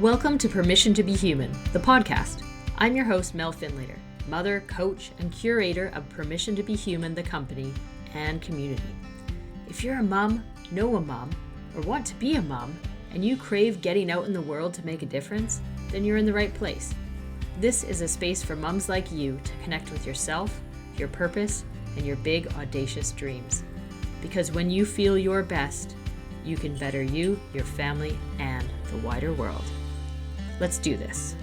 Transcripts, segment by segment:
Welcome to Permission to Be Human, the podcast. I'm your host, Mel Findlater, mother, coach, and curator of Permission to Be Human, the company and community. If you're a mom, know a mom, or want to be a mom, and you crave getting out in the world to make a difference, then you're in the right place. This is a space for moms like you to connect with yourself, your purpose, and your big, audacious dreams. Because when you feel your best, you can better you, your family, and the wider world. Let's do this.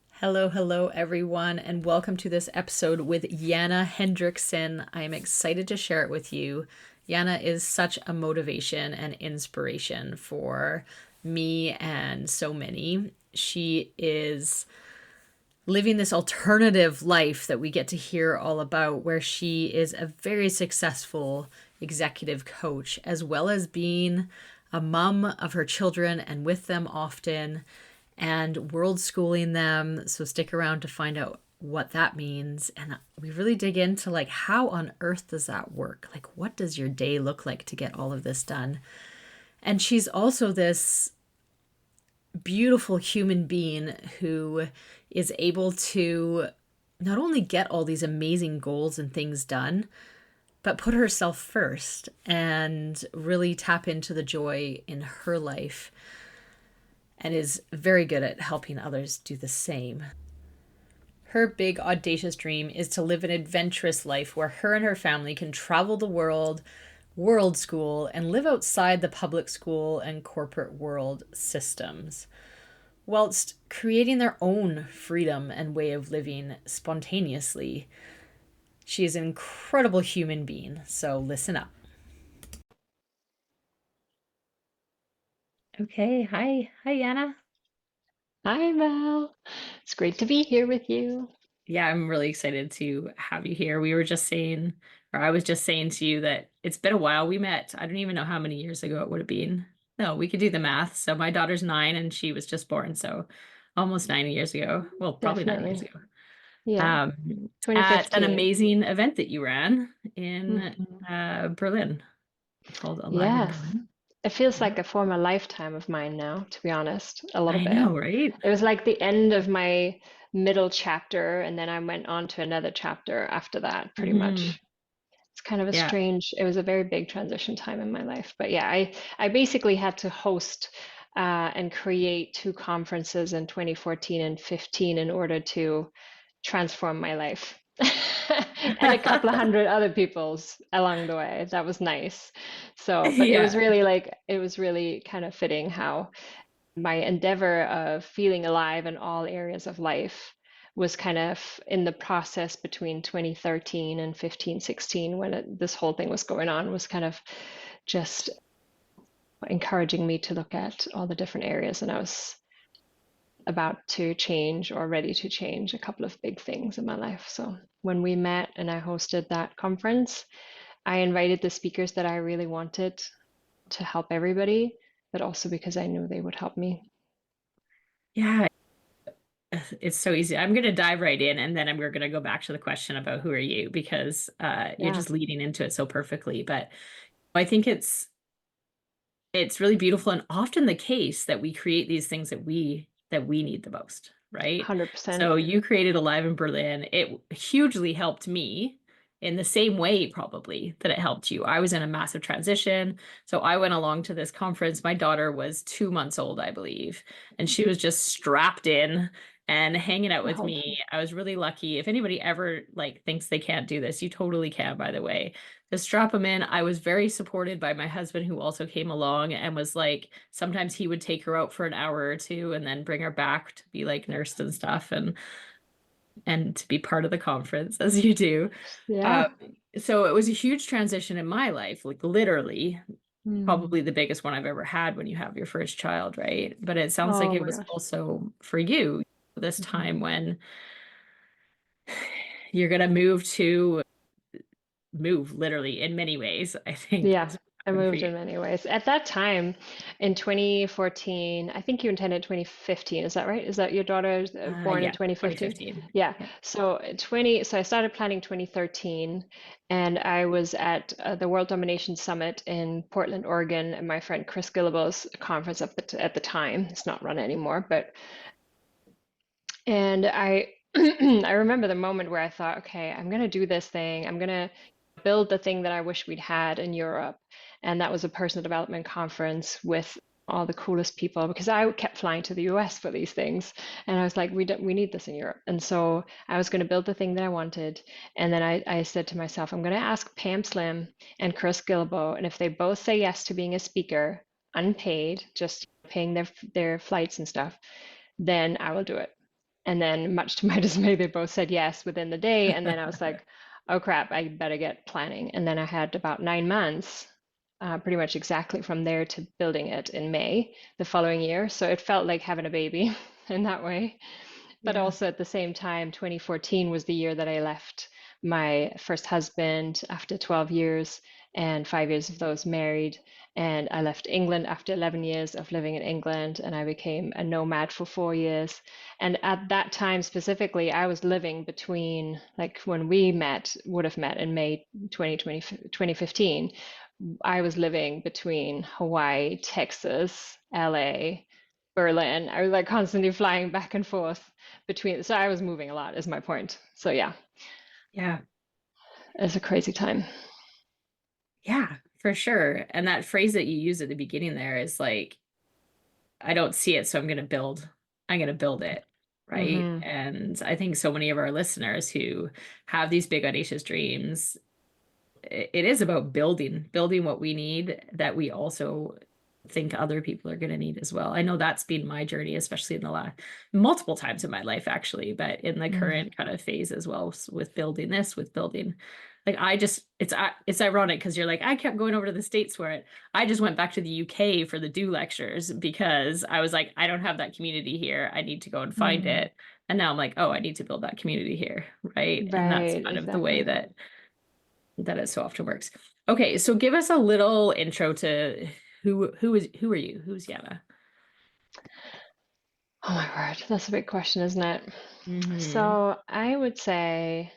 Hello, everyone, and welcome to this episode with Jana Hendrickson. I am excited to share it with you. Jana is such a motivation and inspiration for me and so many. She is living this alternative life that we get to hear all about, where she is a very successful executive coach, as well as being a mom of her children and with them often and world schooling them. So stick around to find out what that means. And we really dig into how on earth does that work? What does your day look like to get all of this done? And she's also this beautiful human being who is able to not only get all these amazing goals and things done, but put herself first and really tap into the joy in her life, and is very good at helping others do the same. Her big audacious dream is to live an adventurous life where her and her family can travel the world school, and live outside the public school and corporate world systems, whilst creating their own freedom and way of living spontaneously. She is an incredible human being, so listen up. Okay, hi, Jana. Hi, Mel. It's great to be here with you. Yeah, I'm really excited to have you here. We were just saying, or I was just saying to you that it's been a while. We met, I don't even know how many years ago it would have been. No, we could do the math. So my daughter's 9 and she was just born, so almost 9 years ago. Well, probably 9 years Definitely. ago. Yeah, At an 2015. amazing event that you ran in Mhm. Berlin, called Alive in Yes. Berlin. It feels Yeah. like a former lifetime of mine now, to be honest, a little I bit. know, right? It was like the end of my middle chapter, and then I went on to another chapter after that, pretty Hmm. much. It's kind of a Yeah. strange, it was a very big transition time in my life. But yeah, I basically had to host and create two conferences in 2014 and 15 in order to transform my life. And a couple of hundred other people's along the way. That was nice. So, but it was Yeah. really it was really kind of fitting how my endeavor of feeling alive in all areas of life was kind of in the process between 2013 and 15, 16, when this whole thing was going on, was kind of just encouraging me to look at all the different areas. And I was about to change or ready to change a couple of big things in my life. So when we met and I hosted that conference, I invited the speakers that I really wanted to help everybody, but also because I knew they would help me. Yeah. It's so easy. I'm going to dive right in, and then we're going to go back to the question about who are you, because you're Yeah, just leading into it so perfectly. But I think it's really beautiful and often the case that we create these things that we need the most, right? 100%. So you created Alive in Berlin. It hugely helped me in the same way probably that it helped you. I was in a massive transition. So I went along to this conference. My daughter was 2 months old, I believe, and she was just strapped in and hanging out The with whole me. time. I was really lucky. If anybody ever thinks they can't do this, you totally can, by the way. To strap them in. I was very supported by my husband, who also came along and was sometimes he would take her out for an hour or two and then bring her back to be nursed and stuff, and to be part of the conference as you do. Um, Yeah. so it was a huge transition in my life, literally, Mm. probably the biggest one I've ever had when you have your first child, right? But it sounds like Oh it my was gosh. also for you this Mhm. time when you're going to move literally in many ways, I think. Yeah. I Good for moved you. in many ways. At that time, in 2014, I think you intended 2015. Is that right? Is that your daughter was, born in Yeah, 2015? 2015. Yeah. Yeah. So I started planning 2013, and I was at the World Domination Summit in Portland, Oregon, and my friend Chris Gillibow's conference at the time. It's not run anymore, but and I I remember the moment where I thought, okay, I'm gonna do this thing. I'm gonna build the thing that I wish we'd had in Europe. And that was a personal development conference with all the coolest people because I kept flying to the US for these things. And I was like, we need this in Europe. And so I was going to build the thing that I wanted. And then I said to myself, I'm going to ask Pam Slim and Chris Gillibo. And if they both say yes to being a speaker, unpaid, just paying their flights and stuff, then I will do it. And then, much to my dismay, they both said yes within the day. And then I was like, oh crap, I better get planning. And then I had about 9 months, pretty much exactly from there to building it in May the following year. So it felt like having a baby in that way. But Yeah. also at the same time, 2014 was the year that I left my first husband after 12 years and 5 years of those married. And I left England after 11 years of living in England, and I became a nomad for 4 years. And at that time specifically, I was living between, like when we met, would have met in May 2020, 2015, I was living between Hawaii, Texas, LA, Berlin. I was like constantly flying back and forth between, so I was moving a lot, is my point. So yeah, Yeah. it's a crazy time. Yeah, for sure. And that phrase that you use at the beginning there is like, I don't see it, so I'm gonna build it. Right. Hmm. And I think so many of our listeners who have these big audacious dreams, it is about building what we need that we also think other people are going to need as well. I know that's been my journey, especially in the last multiple times in my life, actually, but in the Mm. current kind of phase as well with building this, with building. Like I just, it's ironic because you're like, I kept going over to the States for it. I just went back to the UK for the do lectures because I was like, I don't have that community here. I need to go and find Mm. it. And now I'm like, oh, I need to build that community here, right? And that's Right, kind of the way exactly. that it so often works. Okay, so give us a little intro to who are you? Who's Yana? Oh my word, that's a big question, isn't it? Hmm. So I would say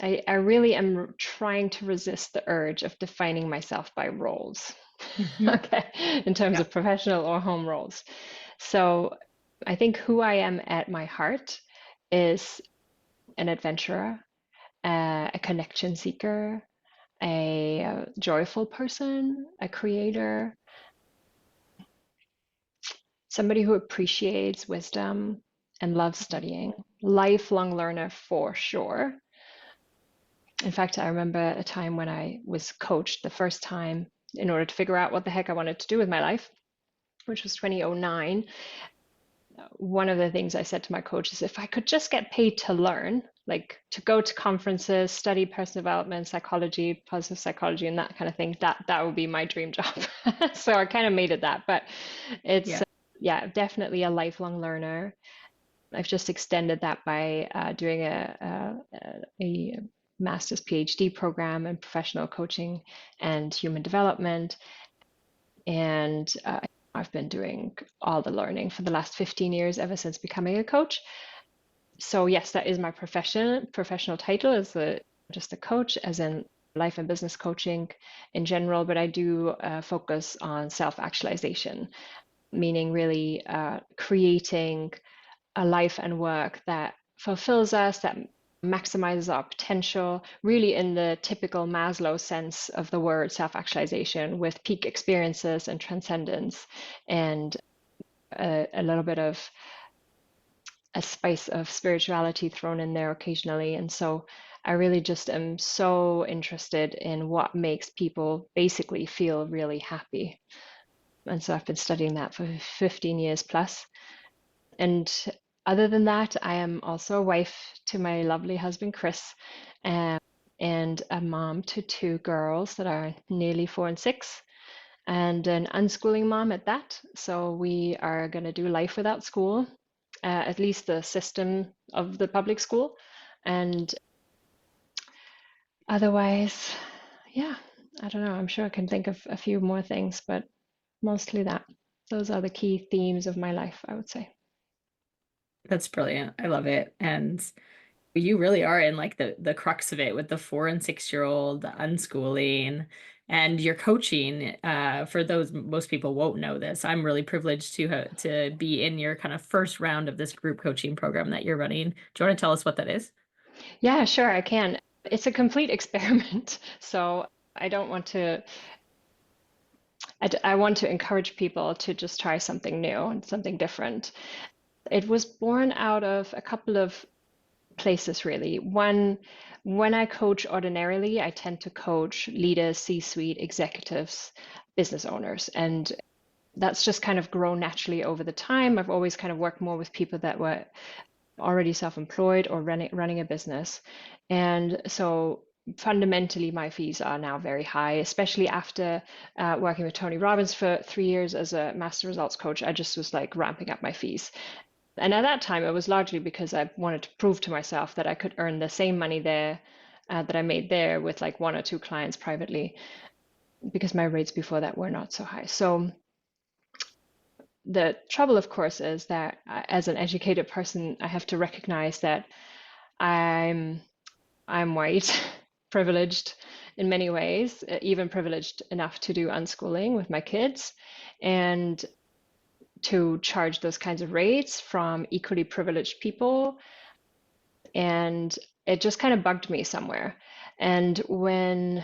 I really am trying to resist the urge of defining myself by roles. Hmm. Okay, in terms Yeah. of professional or home roles. So I think who I am at my heart is an adventurer, a connection seeker, a joyful person, a creator, somebody who appreciates wisdom and loves studying, lifelong learner for sure. In fact, I remember a time when I was coached the first time in order to figure out what the heck I wanted to do with my life, which was 2009. One of the things I said to my coach is if I could just get paid to learn, like to go to conferences, study personal development, psychology, positive psychology, and that kind of thing, that would be my dream job. So I kind of made it that, but it's Yeah. yeah, definitely a lifelong learner. I've just extended that by doing a master's PhD program in professional coaching and human development. And I've been doing all the learning for the last 15 years, ever since becoming a coach. So yes, that is my professional title is just a coach, as in life and business coaching in general. But I do focus on self-actualization, meaning really creating a life and work that fulfills us, that maximizes our potential, really in the typical Maslow sense of the word self actualization, with peak experiences and transcendence, and a little bit of a spice of spirituality thrown in there occasionally. And so I really just am so interested in what makes people basically feel really happy. And so I've been studying that for 15 years plus. And other than that, I am also a wife to my lovely husband, Chris, um, and a mom to two girls that are nearly 4 and 6, and an unschooling mom at that. So we are going to do life without school, at least the system of the public school. And otherwise, yeah, I don't know. I'm sure I can think of a few more things, but mostly that. Those are the key themes of my life, I would say. That's brilliant. I love it. And you really are in like the crux of it with the 4 and 6 year old, the unschooling, and your coaching. For those most people won't know this, I'm really privileged to be in your kind of first round of this group coaching program that you're running. Do you want to tell us what that is? Yeah, sure, I can. It's a complete experiment. So I don't want to, I want to encourage people to just try something new and something different. It was born out of a couple of places, really. One, when I coach ordinarily, I tend to coach leaders, C-suite executives, business owners, and that's just kind of grown naturally over the time. I've always kind of worked more with people that were already self-employed or running a business. And so fundamentally, my fees are now very high, especially after working with Tony Robbins for 3 years as a master results coach. I just was like ramping up my fees. And at that time, it was largely because I wanted to prove to myself that I could earn the same money there that I made there with like one or two clients privately, because my rates before that were not so high. So the trouble, of course, is that as an educated person, I have to recognize that I'm I'm white, privileged in many ways, even privileged enough to do unschooling with my kids, and to charge those kinds of rates from equally privileged people. And it just kind of bugged me somewhere. And when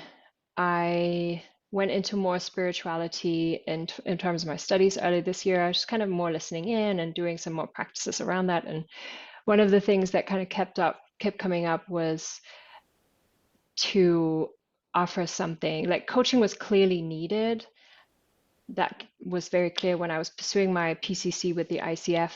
I went into more spirituality in terms of my studies early this year, I was just kind of more listening in and doing some more practices around that. And one of the things that kind of kept coming up was to offer something like coaching was clearly needed. That was very clear when I was pursuing my PCC with the ICF.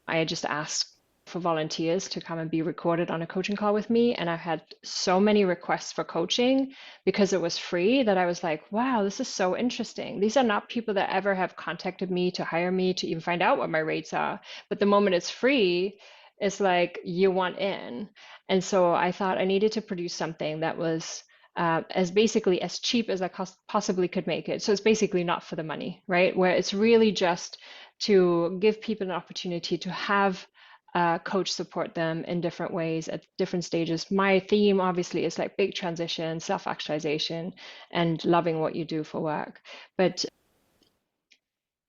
I had just asked for volunteers to come and be recorded on a coaching call with me. And I've had so many requests for coaching because it was free that I was like, wow, this is so interesting. These are not people that ever have contacted me to hire me to even find out what my rates are. But the moment it's free, it's like you want in. And so I thought I needed to produce something that was as basically as cheap as I possibly could make it. So it's basically not for the money, right? Where it's really just to give people an opportunity to have a coach support them in different ways at different stages. My theme obviously is like big transition, self-actualization, and loving what you do for work. But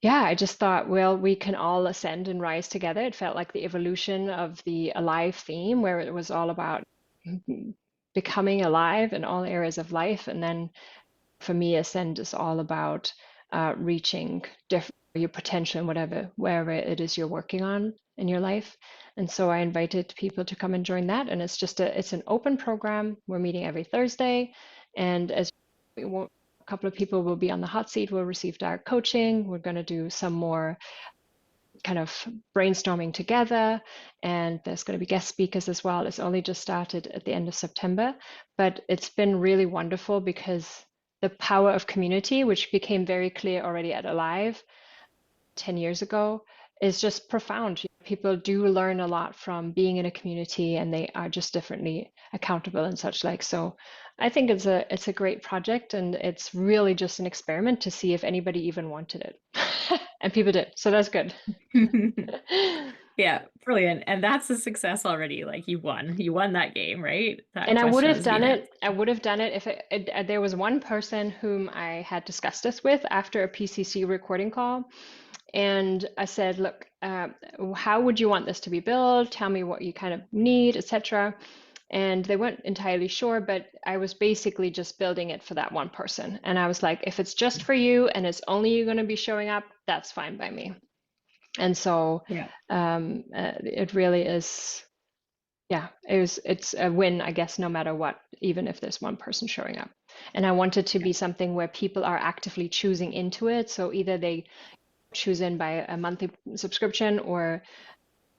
yeah, I just thought, well, we can all ascend and rise together. It felt like the evolution of the Alive theme, where it was all about becoming alive in all areas of life. And then for me, ascend is all about reaching your potential in whatever, wherever it is you're working on in your life. And so I invited people to come and join that. And it's just it's an open program. We're meeting every Thursday. And as we won't, a couple of people will be on the hot seat, will receive direct coaching. We're going to do some more kind of brainstorming together, and there's going to be guest speakers as well. It's only just started at the end of September, but it's been really wonderful because the power of community, which became very clear already at Alive 10 years ago, is just profound. People do learn a lot from being in a community, and they are just differently accountable and such like. So I think it's a great project, and it's really just an experiment to see if anybody even wanted it. And people did. So that's good. Yeah, brilliant. And that's a success already. Like you won. You won that game, right? That And I would question have was done being it. answered. I would have done it if there was one person whom I had discussed this with after a PCC recording call. And I said, look, how would you want this to be built? Tell me what you kind of need, etc. And they weren't entirely sure, but I was basically just building it for that one person. And I was like, if it's just for you and it's only you going to be showing up, that's fine by me. And so Yeah. it really is, yeah, it's a win, I guess, no matter what, even if there's one person showing up. And I want it to be something where people are actively choosing into it. So either they choose in by a monthly subscription or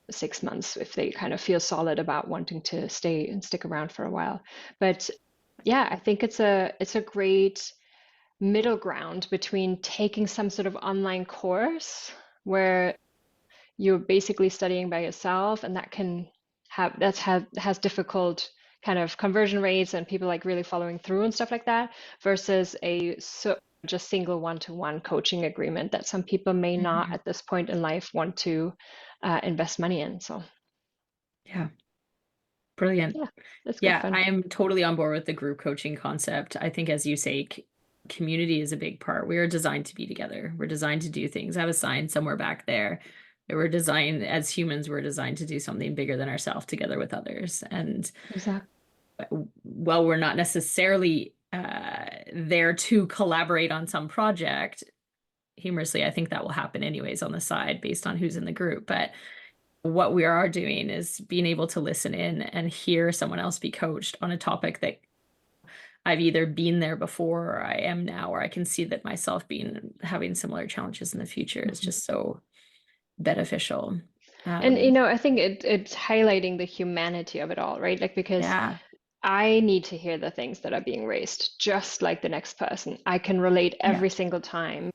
6 months if they kind of feel solid about wanting to stay and stick around for a while. But yeah, I think it's a great middle ground between taking some sort of online course where you're basically studying by yourself, and that can have has difficult kind of conversion rates and people like really following through and stuff like that, versus just single one-to-one coaching agreement that some people may not Mhm. at this point in life want to invest money in. So Yeah, brilliant. yeah, that's good Yeah, fun. I am totally on board with the group coaching concept. I think, as you say, community is a big part. We are designed to be together. We're designed to do things. I have a sign somewhere back there that we're designed, as humans, we're designed to do something bigger than ourselves together with others. And Exactly. while we're not necessarily there to collaborate on some project, humorously, I think that will happen anyways on the side based on who's in the group. But what we are doing is being able to listen in and hear someone else be coached on a topic that I've either been there before or I am now, or I can see that myself being having similar challenges in the future is Mhm. just so beneficial. And Um, I think it's highlighting the humanity of it all, right? Like because yeah, I need to hear the things that are being raised, just like the next person. I can relate yeah, every single time.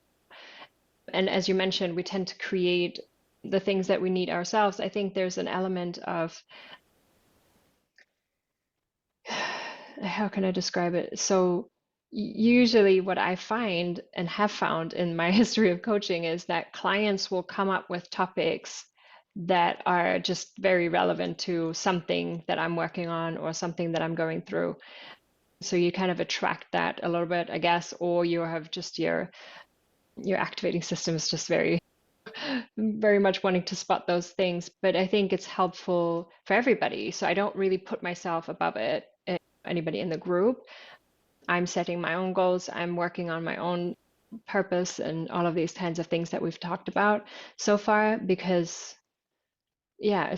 And as you mentioned, we tend to create the things that we need ourselves. I think there's an element of, how can I describe it? So, usually, what I find and have found in my history of coaching is that clients will come up with topics that are just very relevant to something that I'm working on or something that I'm going through. So you kind of attract that a little bit, I guess, or you have just your activating system is just very much wanting to spot those things. But I think it's helpful for everybody. So I don't really put myself above anybody in the group. I'm setting my own goals. I'm working on my own purpose and all of these kinds of things that we've talked about so far because yeah,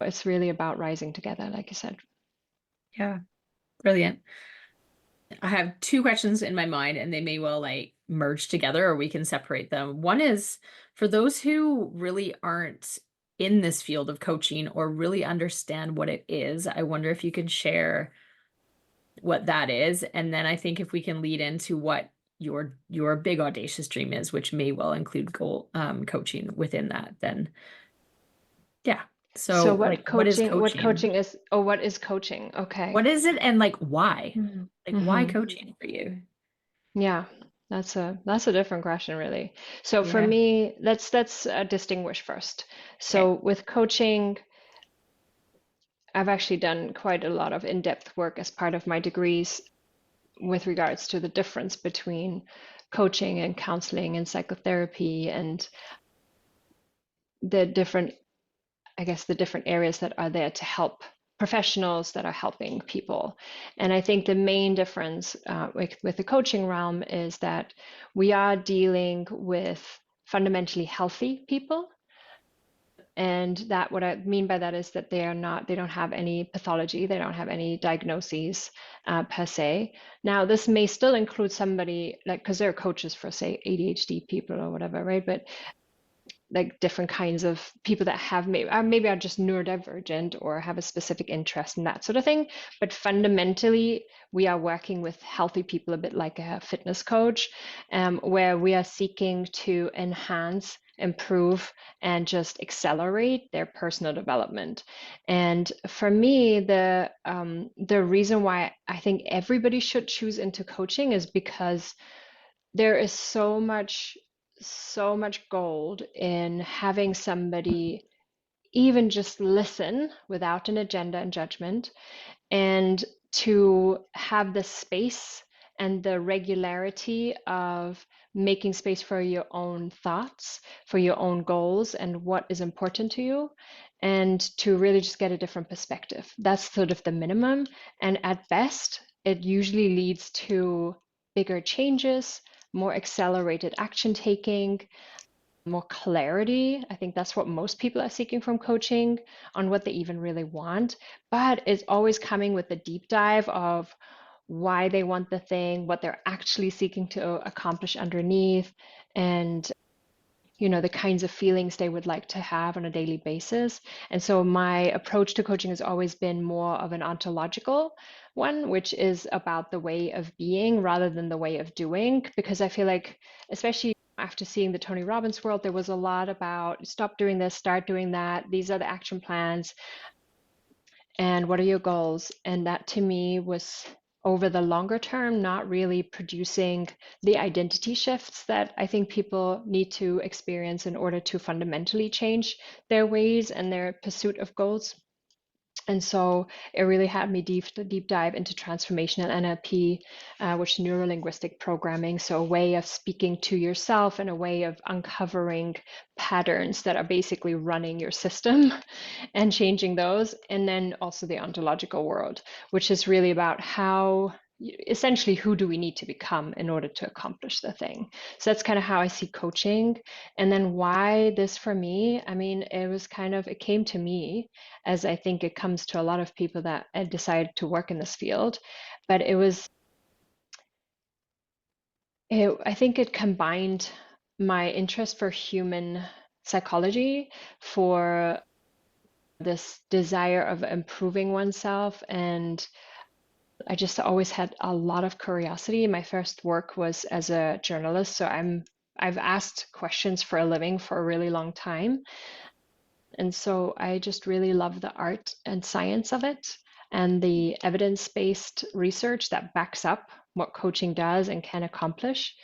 it's really about rising together, like you said. yeah, brilliant. I have two questions in my mind, and they may well like merge together or we can separate them. One is for those who really aren't in this field of coaching or really understand what it is, I wonder if you could share what that is. And then I think if we can lead into what your big audacious dream is, which may well include goal coaching within that, then yeah. So So like what is coaching? what is coaching? Okay. What is it and like why? Like why Mm-hmm. coaching for you? Yeah, that's a different question, really. So for Yeah. me, let's distinguish first. Okay. So with coaching, I've actually done quite a lot of in-depth work as part of my degrees with regards to the difference between coaching and counseling and psychotherapy and the different, I guess, the different areas that are there to help professionals that are helping people. And I think the main difference with the coaching realm is that we are dealing with fundamentally healthy people. And that what I mean by that is that they don't have any pathology, they don't have any diagnoses per se. Now, this may still include somebody like, because there are coaches for, say, ADHD people or whatever, right? But like different kinds of people that have maybe are just neurodivergent or have a specific interest in that sort of thing. But fundamentally, we are working with healthy people a bit like a fitness coach, where we are seeking to enhance, improve, and just accelerate their personal development. And for me, the reason why I think everybody should choose into coaching is because there is so much gold in having somebody even just listen without an agenda and judgment, and to have the space and the regularity of making space for your own thoughts, for your own goals, and what is important to you, and to really just get a different perspective. That's sort of the minimum. And at best, it usually leads to bigger changes, more accelerated action taking, more clarity. I think that's what most people are seeking from coaching on what they even really want. But it's always coming with a deep dive of why they want the thing, what they're actually seeking to accomplish underneath, and the kinds of feelings they would like to have on a daily basis. And so my approach to coaching has always been more of an ontological one, which is about the way of being rather than the way of doing, because I feel like, especially after seeing the Tony Robbins world, there was a lot about stop doing this, start doing that. These are the action plans. and what are your goals? And that to me was over the longer term, not really producing the identity shifts that I think people need to experience in order to fundamentally change their ways and their pursuit of goals. And so it really had me deep dive into transformational NLP, which is neuro linguistic programming. So a way of speaking to yourself and a way of uncovering patterns that are basically running your system and changing those. And then also the ontological world, which is really about how essentially who do we need to become in order to accomplish the thing. So that's kind of how I see coaching. And then why this for me, I mean, it came to me, as I think it comes to a lot of people that decide to work in this field. But I think it combined my interest for human psychology, for this desire of improving oneself, and I just always had a lot of curiosity. My first work was as a journalist, so I've asked questions for a living for a really long time. And so I just really love the art and science of it and the evidence-based research that backs up what coaching does and can accomplish.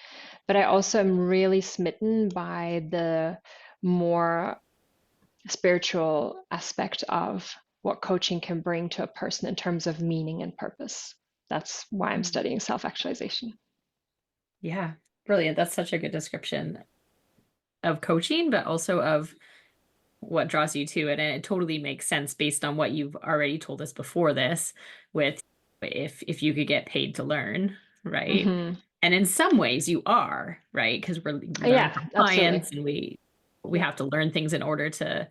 But I also am really smitten by the more spiritual aspect of what coaching can bring to a person in terms of meaning and purpose. That's why I'm Mm. studying self-actualization. Yeah, brilliant. That's such a good description of coaching, but also of what draws you to it. And it totally makes sense based on what you've already told us before this, with if you could get paid to learn, right? Hmm. And in some ways you are, right? Because we learn Yeah, from absolutely. clients and we Yeah, have to learn things in order to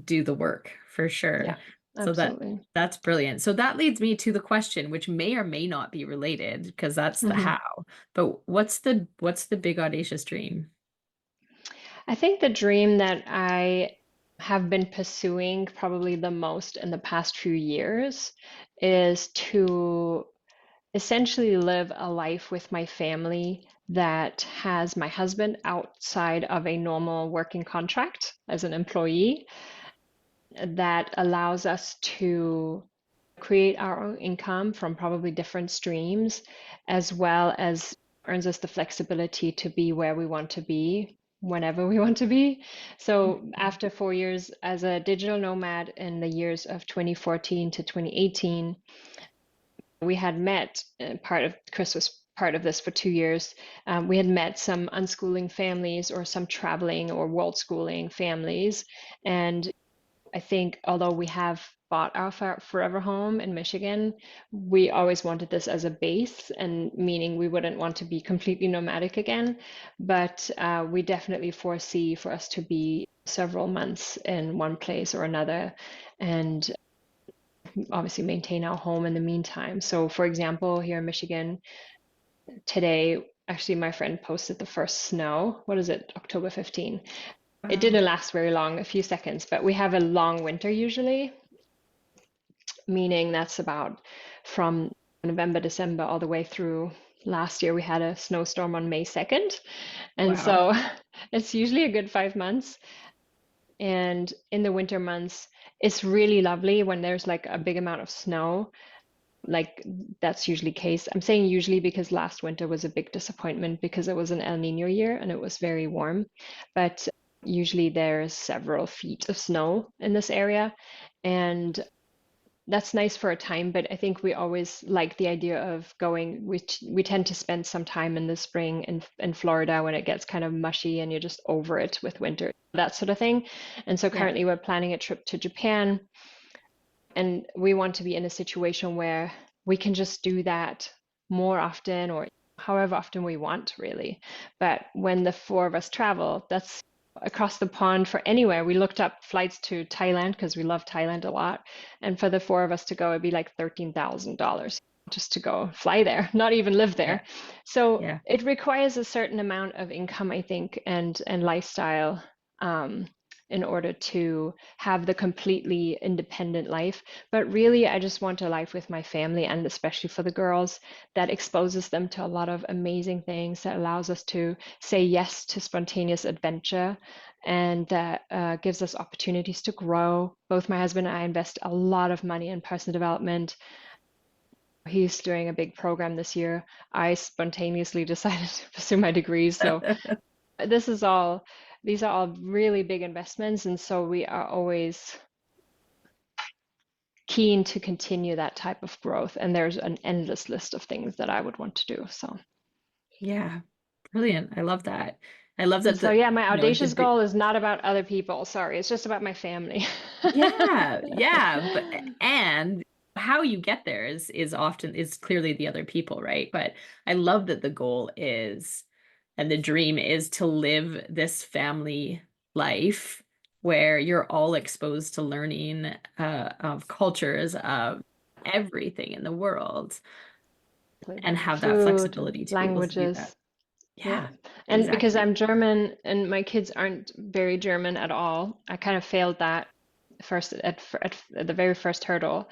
do the work for sure. yeah, So absolutely. that's brilliant. So that leads me to the question, which may or may not be related, because that's the Hmm. how. But what's the big audacious dream? I think the dream that I have been pursuing probably the most in the past few years is to essentially live a life with my family that has my husband outside of a normal working contract as an employee, that allows us to create our own income from probably different streams, as well as earns us the flexibility to be where we want to be whenever we want to be. So after 4 years as a digital nomad in the years of 2014 to 2018, we had met, part of Chris was part of this for 2 years. We had met some unschooling families or some traveling or world schooling families. And I think although we have bought our forever home in Michigan, we always wanted this as a base, and meaning we wouldn't want to be completely nomadic again. But we definitely foresee for us to be several months in one place or another, and obviously maintain our home in the meantime. So, for example, here in Michigan today, actually, my friend posted the first snow. What is it? October 15. It Wow. didn't last very long, a few seconds, but we have a long winter usually, meaning that's about from November, December, all the way through. Last year we had a snowstorm on May 2nd. And Wow. so it's usually a good 5 months. And in the winter months, it's really lovely when there's like a big amount of snow. Like that's usually case. I'm saying usually because last winter was a big disappointment because it was an El Nino year and it was very warm. But usually there's several feet of snow in this area. And that's nice for a time, but I think we always like the idea of going. We tend to spend some time in the spring in Florida when it gets kind of mushy and you're just over it with winter, that sort of thing. And so Yeah. currently we're planning a trip to Japan, and we want to be in a situation where we can just do that more often or however often we want, really. But when the four of us travel, that's across the pond for anywhere. We looked up flights to Thailand because we love Thailand a lot. And for the four of us to go, it'd be like $13,000 just to go fly there, not even live Yeah. there. So Yeah. it requires a certain amount of income, I think, and lifestyle. Um, in order to have the completely independent life. But really, I just want a life with my family, and especially for the girls, that exposes them to a lot of amazing things, that allows us to say yes to spontaneous adventure, and that gives us opportunities to grow. Both my husband and I invest a lot of money in personal development. He's doing a big program this year. I spontaneously decided to pursue my degrees. So this is all, these are all really big investments. And so we are always keen to continue that type of growth. And there's an endless list of things that I would want to do. So, Yeah, brilliant. I love that. I love that so yeah, my the audacious goal is not about other people. Sorry, it's just about my family. yeah, yeah, but and how you get there is often is clearly the other people, right? But I love that the goal is and the dream is to live this family life where you're all exposed to learning of cultures of everything in the world and have that Food, flexibility to be able to do that. languages. Yeah. Yeah, And because exactly. I'm German and my kids aren't very German at all, I kind of failed that first at the very first hurdle.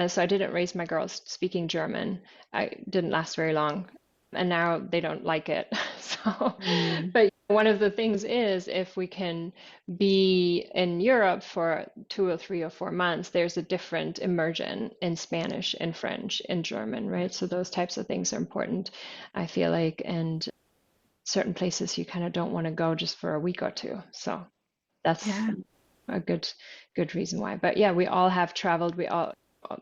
So I didn't raise my girls speaking German. I didn't last very long, and now they don't like it. So, Mm, but one of the things is if we can be in Europe for 2 or 3 or 4 months, there's a different immersion in Spanish, in French, in German, yeah, right? So those types of things are important, I feel like, and certain places you kind of don't want to go just for a week or two. So that's yeah, a good reason why. But yeah, we all have traveled. We all,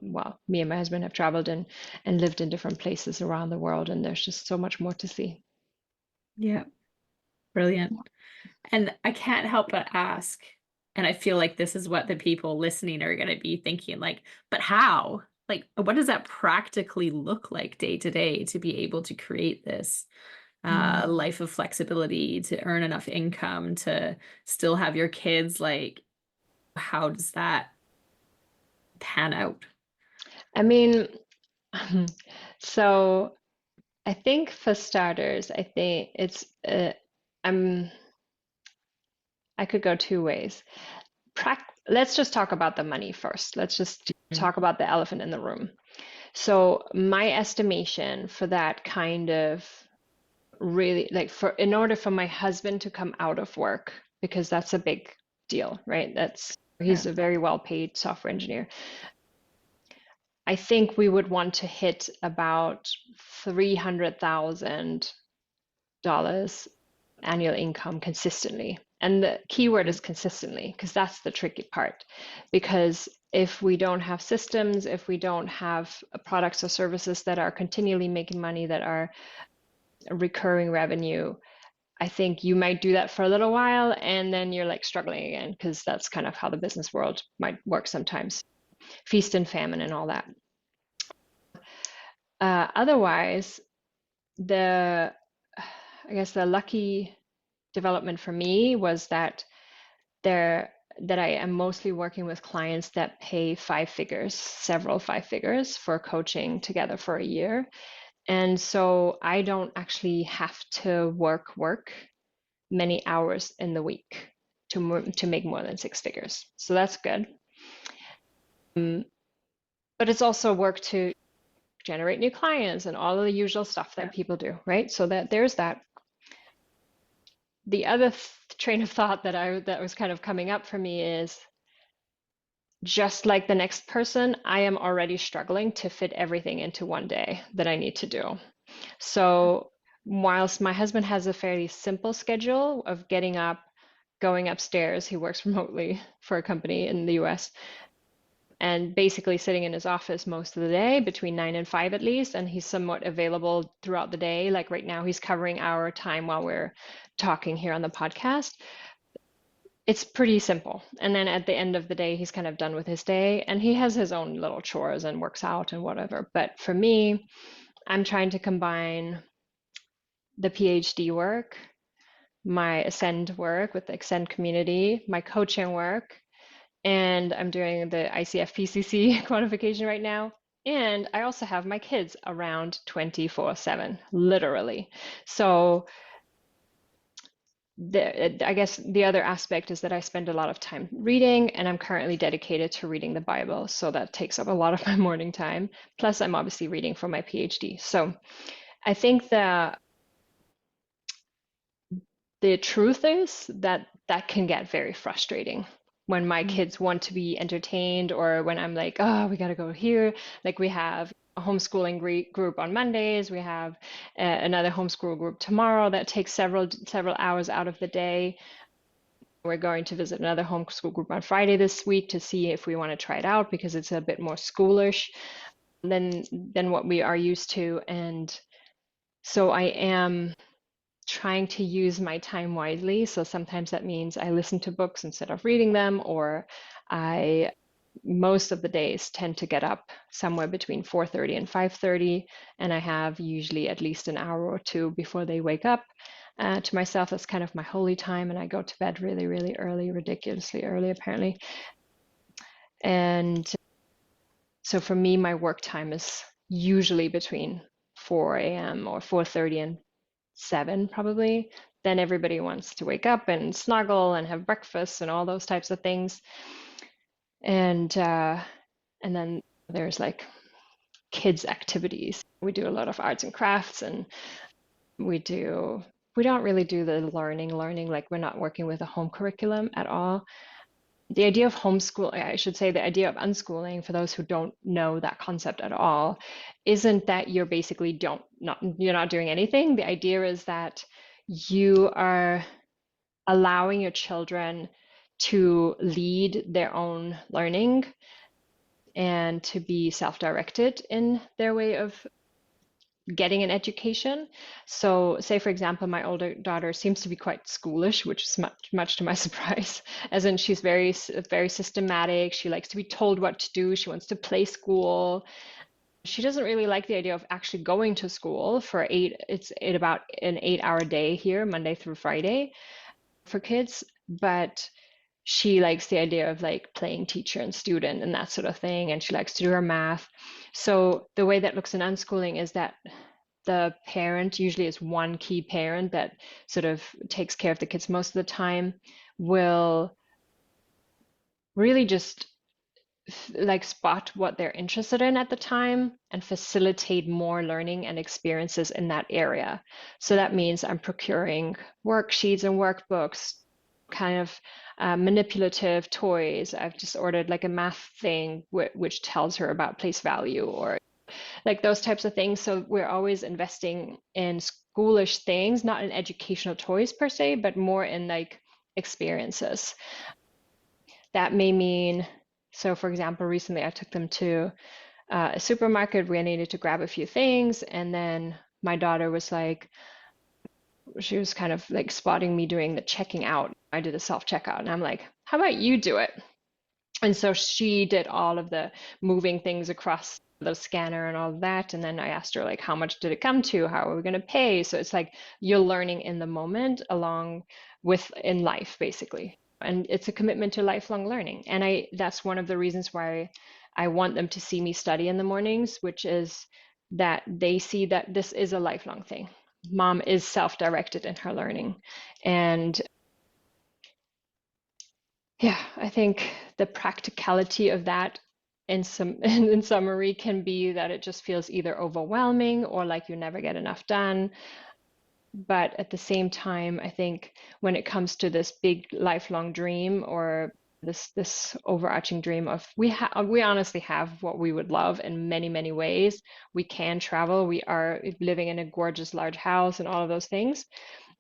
well, me and my husband have traveled and lived in different places around the world, and there's just so much more to see. yeah, brilliant. And I can't help but ask, and I feel like this is what the people listening are going to be thinking, like, but how? Like, what does that practically look like day to day to be able to create this Mm. life of flexibility, to earn enough income, to still have your kids? Like, how does that pan out? I mean, so I think for starters, I think it's I'm I could go two ways. Let's just talk about the money first. Let's just Mm, talk about the elephant in the room. So my estimation for that kind of really like for in order for my husband to come out of work, because that's a big deal, right? That's yeah. he's a very well paid software engineer. I think we would want to hit about $300,000 annual income consistently. And the keyword Yeah. is consistently, because that's the tricky part. Because if we don't have systems, if we don't have products or services that are continually making money, that are recurring revenue, I think you might do that for a little while and then you're like struggling again, because that's kind of how the business world might work sometimes. Feast and famine and all that. Otherwise, the I guess the lucky development for me was there that I am mostly working with clients that pay five figures, several five figures for coaching together for a year. And so I don't actually have to work many hours in the week to make more than six figures. So that's good. Um, but it's also work to generate new clients and all of the usual stuff that Yeah. people do, right? So that there's that. The other train of thought that was kind of coming up for me is just like the next person, I am already struggling to fit everything into one day that I need to do. So, whilst my husband has a fairly simple schedule of getting up, going upstairs, he works remotely for a company in the US, and basically sitting in his office most of the day between 9 and 5 at least, and he's somewhat available throughout the day. Like right now, he's covering our time while we're talking here on the podcast. It's pretty simple. And then at the end of the day, he's kind of done with his day and he has his own little chores and works out and whatever. But for me, I'm trying to combine the PhD work, my Ascend work with the Ascend community, my coaching work, and I'm doing the ICF PCC qualification right now. And I also have my kids around 24/7, literally. So I guess the other aspect is that I spend a lot of time reading, and I'm currently dedicated to reading the Bible. So that takes up a lot of my morning time. Plus, I'm obviously reading for my PhD. So I think the truth is that that can get very frustrating when my kids want to be entertained, or when I'm like, oh, we got to go here. Like we have a homeschooling group on Mondays. We have another homeschool group tomorrow that takes several hours out of the day. We're going to visit another homeschool group on Friday this week to see if we want to try it out because it's a bit more schoolish than what we are used to. And so I am trying to use my time wisely. So sometimes that means I listen to books instead of reading them, or I most of the days tend to get up somewhere between 4:30 and 5:30, and I have usually at least an hour or two before they wake up. To myself, that's kind of my holy time, and I go to bed really, really early, ridiculously early, apparently. And so for me, my work time is usually between 4 a.m. or 4:30 and 7 probably. Then everybody wants to wake up and snuggle and have breakfast and all those types of things. And then there's like kids activities. We do a lot of arts and crafts, and we don't really do the learning, like we're not working with a home curriculum at all. The idea of homeschool, I should say, the idea of unschooling, for those who don't know that concept at all, isn't that you're not doing anything. The idea is that you are allowing your children to lead their own learning and to be self-directed in their way of getting an education. So, say for example, my older daughter seems to be quite schoolish, which is much to my surprise. As in, she's very systematic. She likes to be told what to do. She wants to play school. She doesn't really like the idea of actually going to school for it's about an 8-hour day here, Monday through Friday for kids. But she likes the idea of like playing teacher and student and that sort of thing, and she likes to do her math. So the way that looks in unschooling is that the parent, usually is one key parent that sort of takes care of the kids most of the time, will really just like spot what they're interested in at the time and facilitate more learning and experiences in that area. So that means I'm procuring worksheets and workbooks, kind of manipulative toys. I've just ordered like a math thing which tells her about place value, or like those types of things. So we're always investing in schoolish things, not in educational toys per se, but more in like experiences. That may mean, so for example, recently I took them to a supermarket where I needed to grab a few things, and then my daughter was like, she was kind of like spotting me doing the checking out. I did a self-checkout, and I'm like, how about you do it? And so she did all of the moving things across the scanner and all of that. And then I asked her, like, how much did it come to? How are we going to pay? So it's like you're learning in the moment along with in life, basically. And it's a commitment to lifelong learning. And that's one of the reasons why I want them to see me study in the mornings, which is that they see that this is a lifelong thing. Mom is self-directed in her learning. And yeah, I think the practicality of that in summary can be that it just feels either overwhelming or like you never get enough done. But at the same time, I think when it comes to this big lifelong dream, or this overarching dream of we honestly have what we would love in many ways. We can travel. We are living in a gorgeous large house and all of those things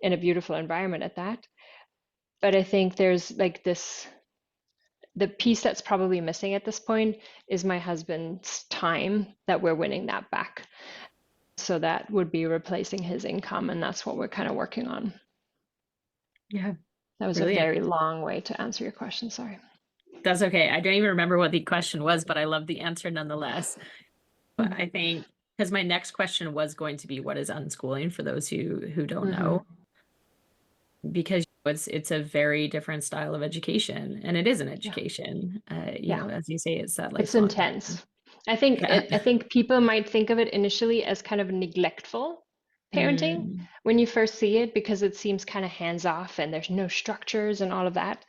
in a beautiful environment at that. But I think there's like the piece that's probably missing at this point is my husband's time, that we're winning that back. So that would be replacing his income, and that's what we're kind of working on. Yeah, That was a brilliant. very long way to answer your question. Sorry. That's okay. I don't even remember what the question was, but I love the answer nonetheless. But I think because my next question was going to be what is unschooling for those who don't Mm-hmm. know, because it's a very different style of education, and it is an Yeah. education. Yeah. As you say, it's that It's lifelong. intense. I think Yeah. I think people might think of it initially as kind of neglectful, parenting Mm, when you first see it because it seems kind of hands off and there's no structures and all of that.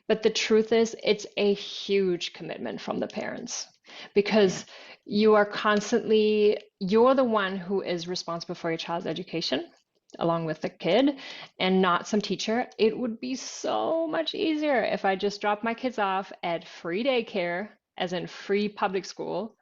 But the truth is, it's a huge commitment from the parents yeah. because you're the one who is responsible for your child's education along with the kid and not some teacher. It would be so much easier if I just dropped my kids off at free daycare, as in free public school.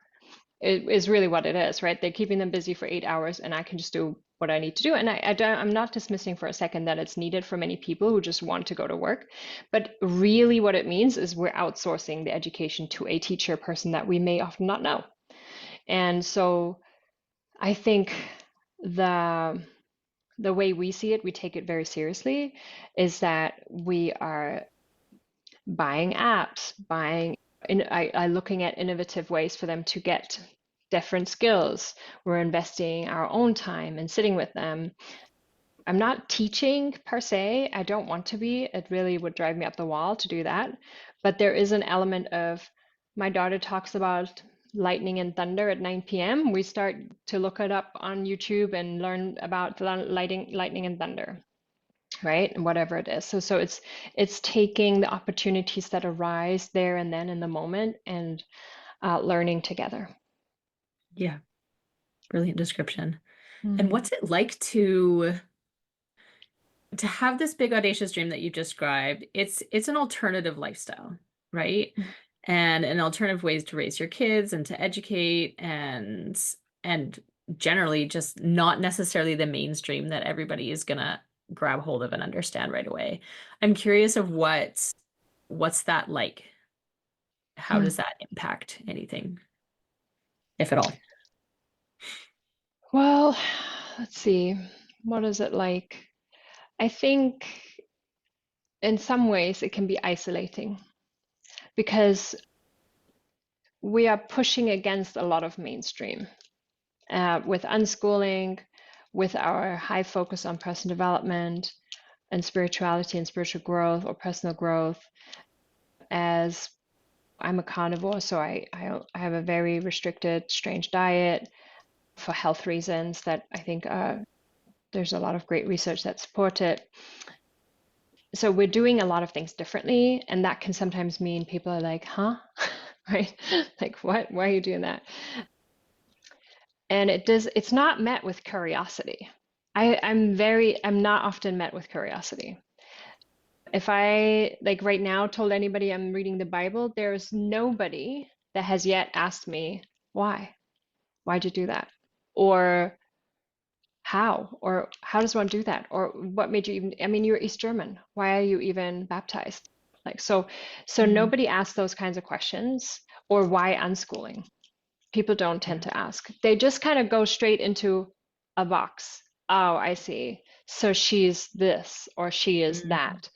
It is really what it is, right? They're keeping them busy for 8 hours, and I can just do what I need to do. And I'm not dismissing for a second that it's needed for many people who just want to go to work. But really, what it means is we're outsourcing the education to a teacher person that we may often not know. And so I think the the way we see it, we take it very seriously, is that we are buying apps, looking at innovative ways for them to get different skills. We're investing our own time and sitting with them. I'm not teaching per se. I don't want to be. It really would drive me up the wall to do that. But there is an element of my daughter talks about lightning and thunder at 9 p.m. We start to look it up on YouTube and learn about lightning and thunder, right? And whatever it is. So it's taking the opportunities that arise there and then in the moment and learning together. Yeah. Brilliant description. And Mm. what's it like to have this big audacious dream that you described? It's an alternative lifestyle, right? And an alternative ways to raise your kids and to educate and generally just not necessarily the mainstream that everybody is gonna grab hold of and understand right away. I'm curious of what's that like? How Mm. does that impact anything, if at all? Well, let's see. What is it like? I think in some ways it can be isolating because we are pushing against a lot of mainstream with unschooling, with our high focus on personal development and spirituality and spiritual growth or personal growth. As I'm a carnivore, so I have a very restricted, strange diet for health reasons that I think there's a lot of great research that support it. So we're doing a lot of things differently, and that can sometimes mean people are like, huh? Right? Like, what? Why are you doing that? And it's not met with curiosity. I'm not often met with curiosity. If I, like right now, told anybody I'm reading the Bible, there's nobody that has yet asked me, why? Why'd you do that? Or how? Or how does one do that? Or what made you even, I mean, you're East German. Why are you even baptized? Like, so Mm, nobody asks those kinds of questions. Or why unschooling? People don't tend yeah. to ask. They just kind of go straight into a box. Oh, I see. So she's this, or she is Mm, that,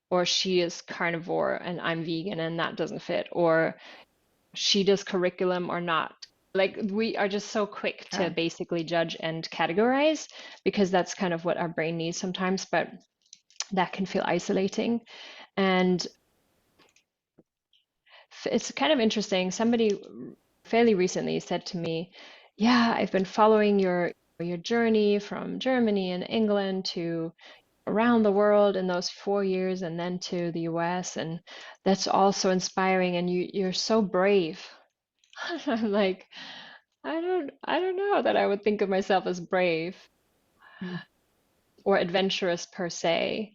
or she is carnivore and I'm vegan and that doesn't fit, or she does curriculum or not. Like we are just so quick to yeah. basically judge and categorize because that's kind of what our brain needs sometimes, but that can feel isolating. And it's kind of interesting. Somebody fairly recently said to me, "Yeah, I've been following your journey from Germany and England to around the world in those 4 years and then to the US, and that's all so inspiring and you're so brave." I'm like, I don't know that I would think of myself as brave Mm, or adventurous per se.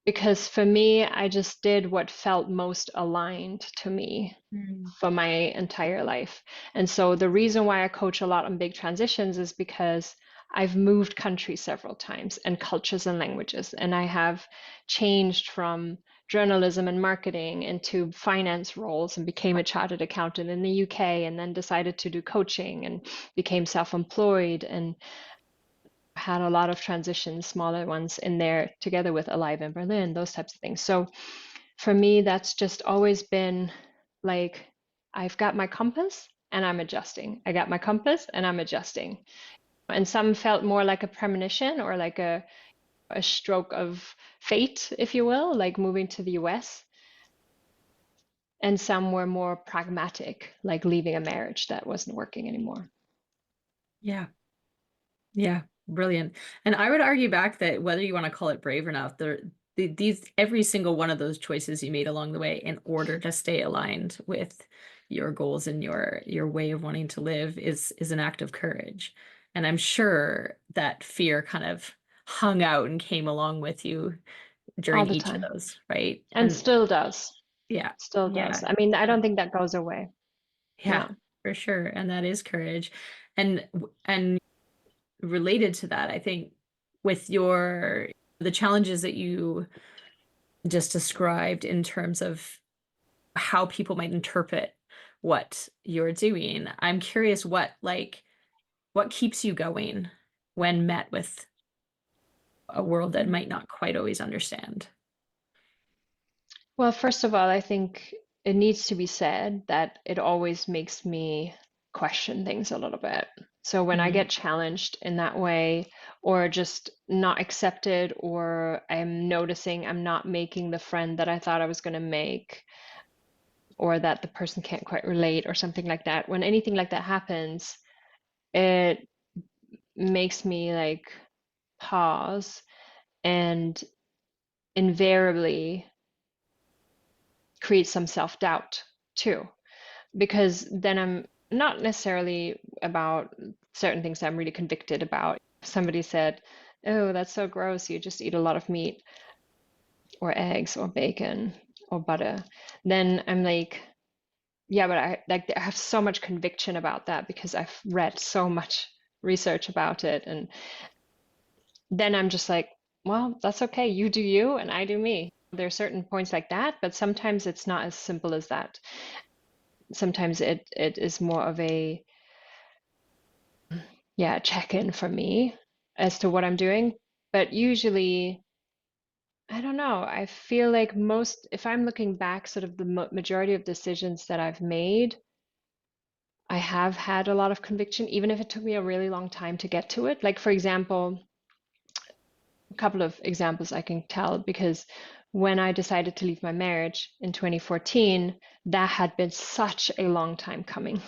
Because for me, I just did what felt most aligned to me mm, for my entire life. And so the reason why I coach a lot on big transitions is because I've moved countries several times and cultures and languages. And I have changed from journalism and marketing into finance roles and became a chartered accountant in the UK and then decided to do coaching and became self-employed and had a lot of transitions, smaller ones in there together with Alive in Berlin, those types of things. So for me, that's just always been like, I've got my compass and I'm adjusting. I got my compass and I'm adjusting. And some felt more like a premonition or like a stroke of fate, if you will, like moving to the US. And some were more pragmatic, like leaving a marriage that wasn't working anymore. yeah. Yeah. Brilliant. And I would argue back that whether you want to call it brave or not, these every single one of those choices you made along the way in order to stay aligned with your goals and your way of wanting to live is an act of courage. And I'm sure that fear kind of hung out and came along with you All during the each of time. those, right? And And still does. yeah, Still does. yeah, I mean, I don't think that goes away. yeah, No. for sure. And that is courage. And related to that, I think with your the challenges that you just described in terms of how people might interpret what you're doing, I'm curious what keeps you going when met with a world that might not quite always understand. Well, first of all, I think it needs to be said that it always makes me question things a little bit. So when I Mm, get challenged in that way, or just not accepted, or I'm noticing I'm not making the friend that I thought I was going to make, or that the person can't quite relate, or something like that, when anything like that happens, it makes me like pause and invariably create some self-doubt too. Because then I'm not necessarily about certain things I'm really convicted about. If somebody said, "Oh, that's so gross, you just eat a lot of meat or eggs or bacon or butter," then I'm like, yeah, but I have so much conviction about that because I've read so much research about it. And then I'm just like, well, that's okay. You do you and I do me. There are certain points like that, but sometimes it's not as simple as that. Sometimes it is more of a, yeah, check in for me as to what I'm doing. But usually, I don't know. I feel like most, if I'm looking back, sort of the majority of decisions that I've made, I have had a lot of conviction, even if it took me a really long time to get to it. Like, for example, a couple of examples I can tell, because when I decided to leave my marriage in 2014, that had been such a long time coming.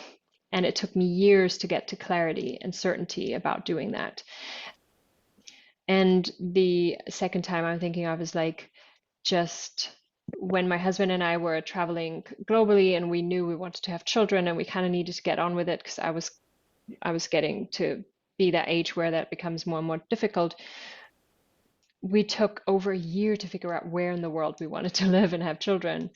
And it took me years to get to clarity and certainty about doing that. And the second time I'm thinking of is like just when my husband and I were traveling globally and we knew we wanted to have children and we kind of needed to get on with it because I was getting to be that age where that becomes more and more difficult. We took over a year to figure out where in the world we wanted to live and have children.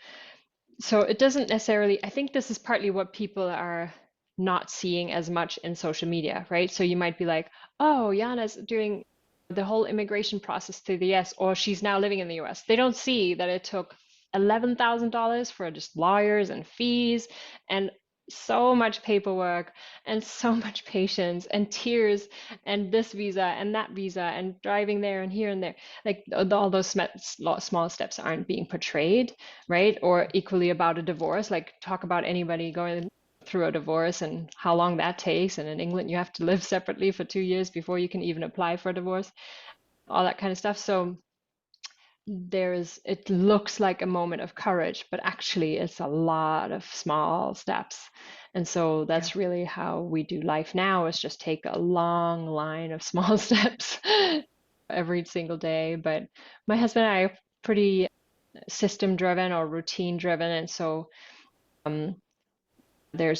So it doesn't necessarily, I think this is partly what people are not seeing as much in social media, right? So you might be like, oh, Jana's doing the whole immigration process to the US, or she's now living in the US. They don't see that it took $11,000 for just lawyers and fees and so much paperwork and so much patience and tears and this visa and that visa and driving there and here and there. Like all those small steps aren't being portrayed, right? Or equally about a divorce, like talk about anybody going through a divorce and how long that takes. And in England, you have to live separately for 2 years before you can even apply for a divorce, all that kind of stuff. So it looks like a moment of courage, but actually it's a lot of small steps. And so yeah, that's really how we do life now, is just take a long line of small steps every single day. But my husband and I are pretty system driven or routine driven, and so um, there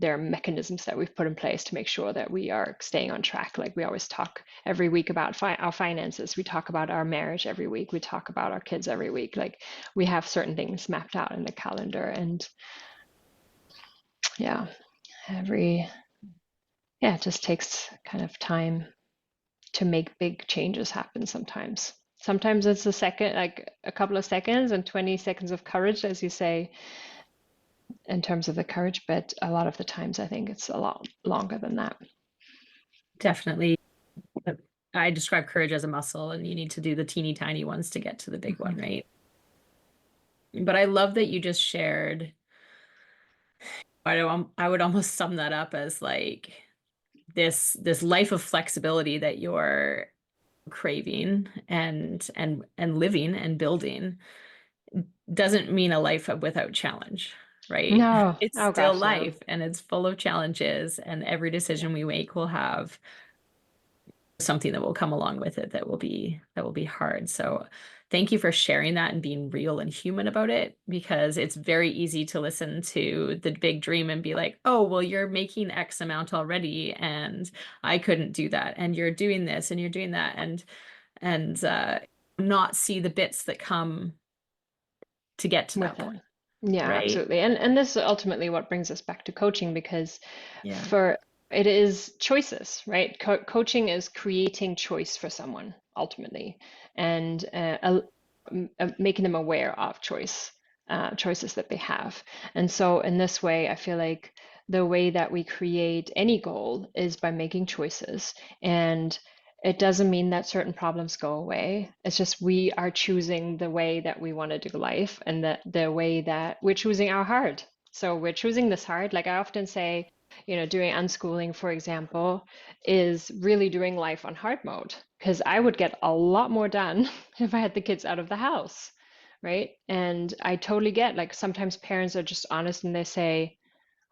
are mechanisms that we've put in place to make sure that we are staying on track. Like we always talk every week about our finances. We talk about our marriage every week. We talk about our kids every week. Like we have certain things mapped out in the calendar. And yeah, every yeah, it just takes kind of time to make big changes happen sometimes. Sometimes it's a second, like a couple of seconds and 20 seconds of courage, as you say, in terms of the courage, but a lot of the times I think it's a lot longer than that. definitely. I describe courage as a muscle, and you need to do the teeny tiny ones to get to the big one, Mhm. right? But I love that you just shared. I would almost sum that up as like this life of flexibility that you're craving and living and building doesn't mean a life without challenge, right? No, It's oh still gosh, no. life and it's full of challenges, and every decision we make will have something that will come along with it that will be hard. So thank you for sharing that and being real and human about it, because it's very easy to listen to the big dream and be like, oh, well, you're making X amount already and I couldn't do that. And you're doing this and you're doing that, and not see the bits that come to get to that with it. point, Yeah, right? absolutely. And this is ultimately what brings us back to coaching, because Yeah. for it is choices, right? Coaching is creating choice for someone ultimately, and making them aware of choices that they have. And so in this way, I feel like the way that we create any goal is by making choices. And it doesn't mean that certain problems go away. It's just we are choosing the way that we want to do life, and the way that we're choosing our hard. So we're choosing this hard. Like I often say, doing unschooling, for example, is really doing life on hard mode, because I would get a lot more done if I had the kids out of the house, right? And I totally get, like, sometimes parents are just honest and they say,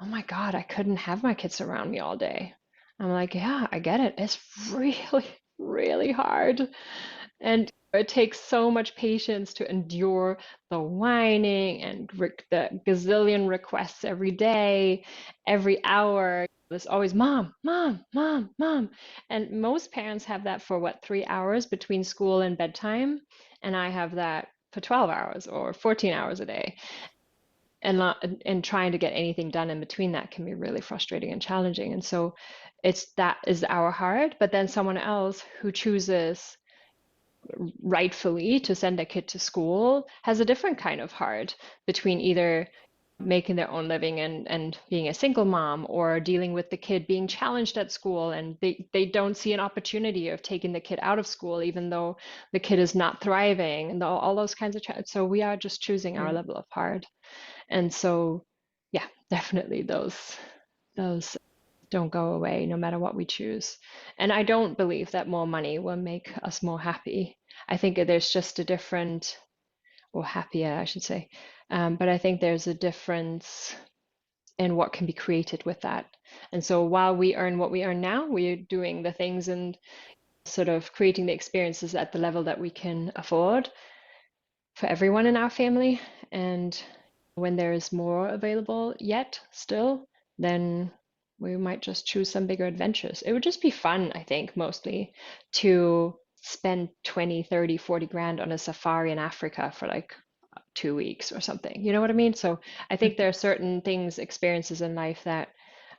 oh my God, I couldn't have my kids around me all day. I'm like, yeah, I get it. It's really, really hard. And it takes so much patience to endure the whining and the gazillion requests every day, every hour. There's always mom, mom, mom, mom. And most parents have that for what, 3 hours between school and bedtime. And I have that for 12 hours or 14 hours a day. And trying to get anything done in between that can be really frustrating and challenging. And so that is our hard, but then someone else who chooses rightfully to send a kid to school has a different kind of hard, between either making their own living and being a single mom, or dealing with the kid being challenged at school and they don't see an opportunity of taking the kid out of school even though the kid is not thriving, and all those kinds of so we are just choosing our Yeah. level of hard. And so, yeah, definitely those don't go away no matter what we choose. And I don't believe that more money will make us more happy. I think there's just a different, or happier, I should say. But I think there's a difference in what can be created with that. And so while we earn what we earn now, we're doing the things and sort of creating the experiences at the level that we can afford for everyone in our family. And when there is more available yet still, then we might just choose some bigger adventures. It would just be fun, I think, mostly to spend 20, 30, 40 grand on a safari in Africa for like 2 weeks or something. You know what I mean? So I think there are certain things, experiences in life that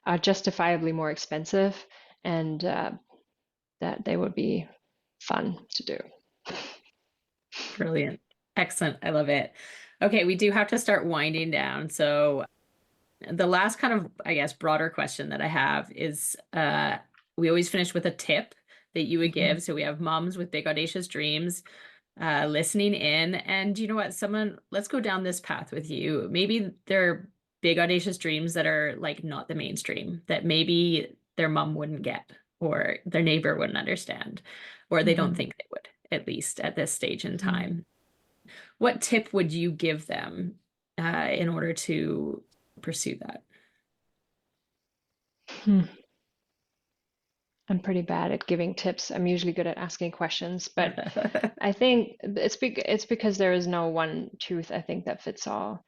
are justifiably more expensive, and that they would be fun to do. Brilliant. Excellent. I love it. Okay, we do have to start winding down. So the last kind of, I guess, broader question that I have is we always finish with a tip that you would Mhm. give. So we have moms with big audacious dreams listening in. And you know what? Let's go down this path with you. Maybe they're big audacious dreams that are like not the mainstream, that maybe their mom wouldn't get, or their neighbor wouldn't understand, or they don't Mhm. think they would, at least at this stage in Mhm. time. What tip would you give them in order to pursue that? Hmm. I'm pretty bad at giving tips. I'm usually good at asking questions, but I think it's because there is no one truth, I think, that fits all.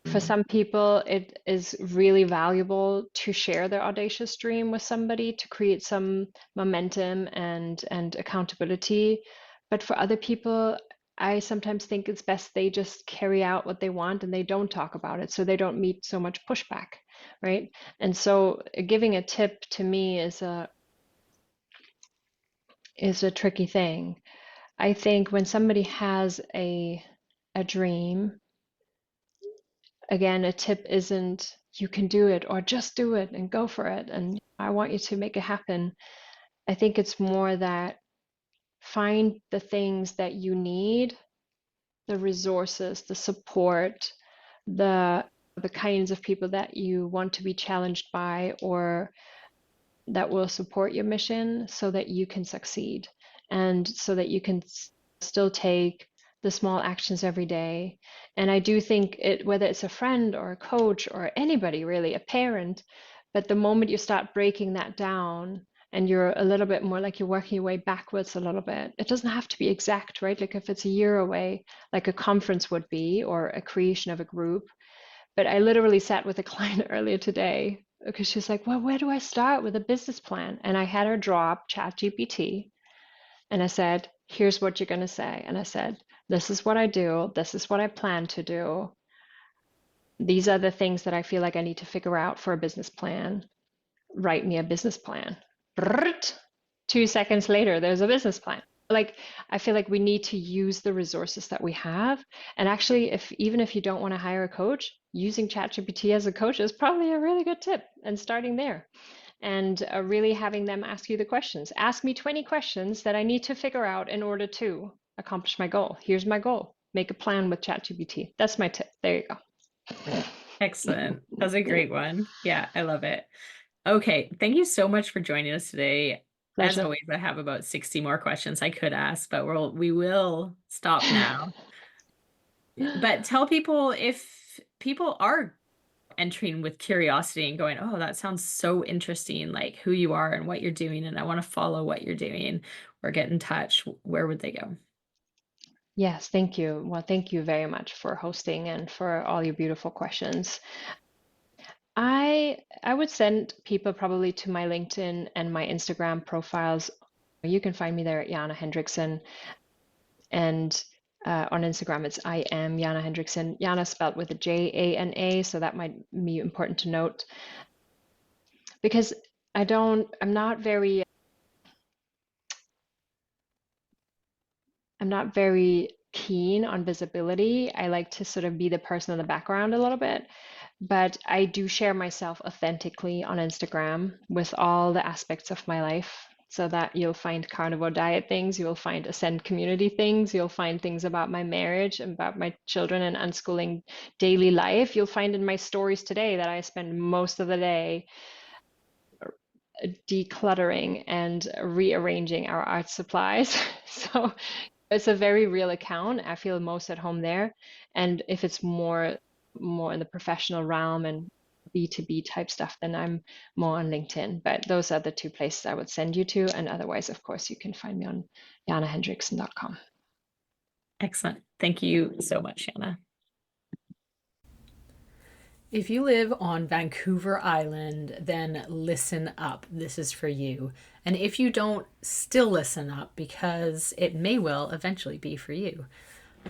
For Mm, some people, it is really valuable to share their audacious dream with somebody to create some momentum and accountability. But for other people, I sometimes think it's best they just carry out what they want and they don't talk about it, so they don't meet so much pushback, right? And so giving a tip to me is a tricky thing. I think when somebody has a dream, again, a tip isn't you can do it or just do it and go for it and I want you to make it happen. I think it's more that find the things that you need, the resources, the support, the the kinds of people that you want to be challenged by or that will support your mission so that you can succeed and so that you can still take the small actions every day. And I do think whether it's a friend or a coach or anybody really, a parent, but the moment you start breaking that down and you're a little bit more like you're working your way backwards a little bit. It doesn't have to be exact, right? Like if it's a year away, like a conference would be, or a creation of a group. But I literally sat with a client earlier today because she's like, well, where do I start with a business plan? And I had her draw up ChatGPT, and I said, here's what you're going to say. And I said, this is what I do. This is what I plan to do. These are the things that I feel like I need to figure out for a business plan. Write me a business plan. 2 seconds later, there's a business plan. Like, I feel like we need to use the resources that we have. And actually, even if you don't want to hire a coach, using ChatGPT as a coach is probably a really good tip, and starting there. And really having them ask you the questions. Ask me 20 questions that I need to figure out in order to accomplish my goal. Here's my goal. Make a plan with ChatGPT. That's my tip. There you go. Excellent. That's a great one. Yeah, I love it. Okay, thank you so much for joining us today. As Pleasure. always, I have about 60 more questions I could ask, but we will stop now. But tell people, if people are entering with curiosity and going, oh, that sounds so interesting, like who you are and what you're doing, and I want to follow what you're doing or get in touch, where would they go? Yes, thank you. Well, thank you very much for hosting and for all your beautiful questions. I would send people probably to my LinkedIn and my Instagram profiles. You can find me there at Jana Hendrickson, and on Instagram it's I am Jana Hendrickson. Jana spelled with a Jana, so that might be important to note because I'm not very keen on visibility. I like to sort of be the person in the background a little bit, but I do share myself authentically on Instagram with all the aspects of my life. So that you'll find carnivore diet things, you'll find Ascend community things, you'll find things about my marriage, about my children and unschooling daily life. You'll find in my stories today that I spend most of the day decluttering and rearranging our art supplies. So it's a very real account. I feel most at home there. And if it's more in the professional realm and B2B type stuff, then I'm more on LinkedIn. But those are the two places I would send you to. And otherwise, of course, you can find me on janahendrickson.com. Excellent. Thank you so much, Jana. If you live on Vancouver Island, then listen up. This is for you. And if you don't, still listen up, because it may well eventually be for you.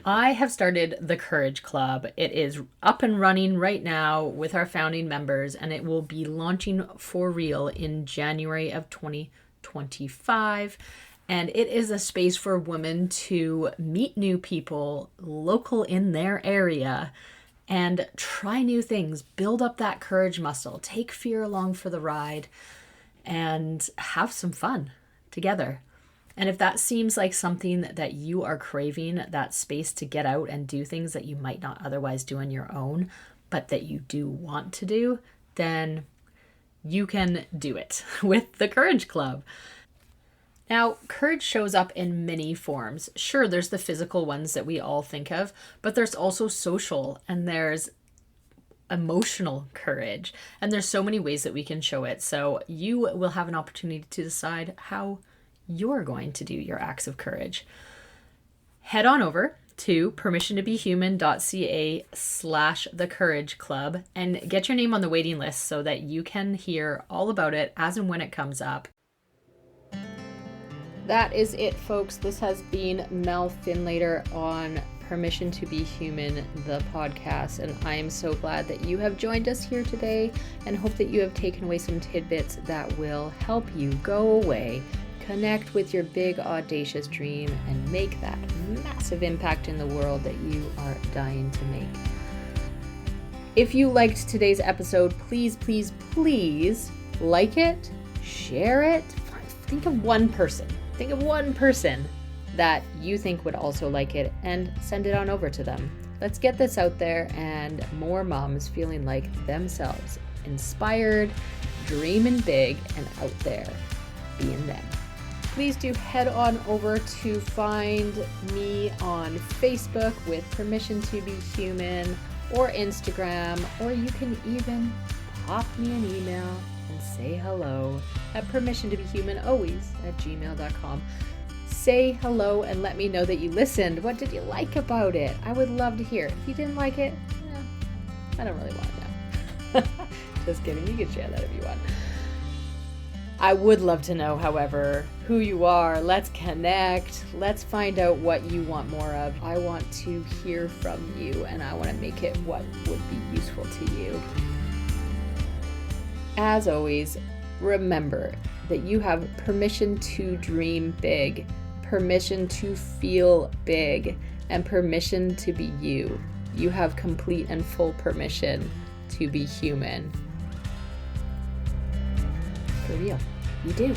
I have started the Courage Club. It is up and running right now with our founding members, and it will be launching for real in January of 2025. And it is a space for women to meet new people local in their area and try new things, build up that courage muscle, take fear along for the ride, and have some fun together. And if that seems like something that you are craving, that space to get out and do things that you might not otherwise do on your own, but that you do want to do, then you can do it with the Courage Club. Now, courage shows up in many forms. Sure, there's the physical ones that we all think of, but there's also social, and there's emotional courage, and there's so many ways that we can show it. So you will have an opportunity to decide how you're going to do your acts of courage. Head on over to permissiontobehuman.ca/the Courage Club and get your name on the waiting list so that you can hear all about it as and when it comes up. That is it, folks. This has been Mel Findlater on Permission to Be Human, the podcast, and I am so glad that you have joined us here today, and hope that you have taken away some tidbits that will help you go away, connect with your big audacious dream, and make that massive impact in the world that you are dying to make. If you liked today's episode, please, please, please like it, share it. Think of one person that you think would also like it, and send it on over to them. Let's get this out there, and more moms feeling like themselves, inspired, dreaming big, and out there being them. Please do head on over to find me on Facebook with Permission to Be Human, or Instagram, or you can even pop me an email and say hello at permissiontobehumanalways@gmail.com. Say hello and let me know that you listened. What did you like about it? I would love to hear. If you didn't like it, I don't really want to know. Just kidding. You can share that if you want. I would love to know, however, who you are. Let's connect. Let's find out what you want more of. I want to hear from you, and I want to make it what would be useful to you. As always, remember that you have permission to dream big, permission to feel big, and permission to be you. You have complete and full permission to be human. For real, you do.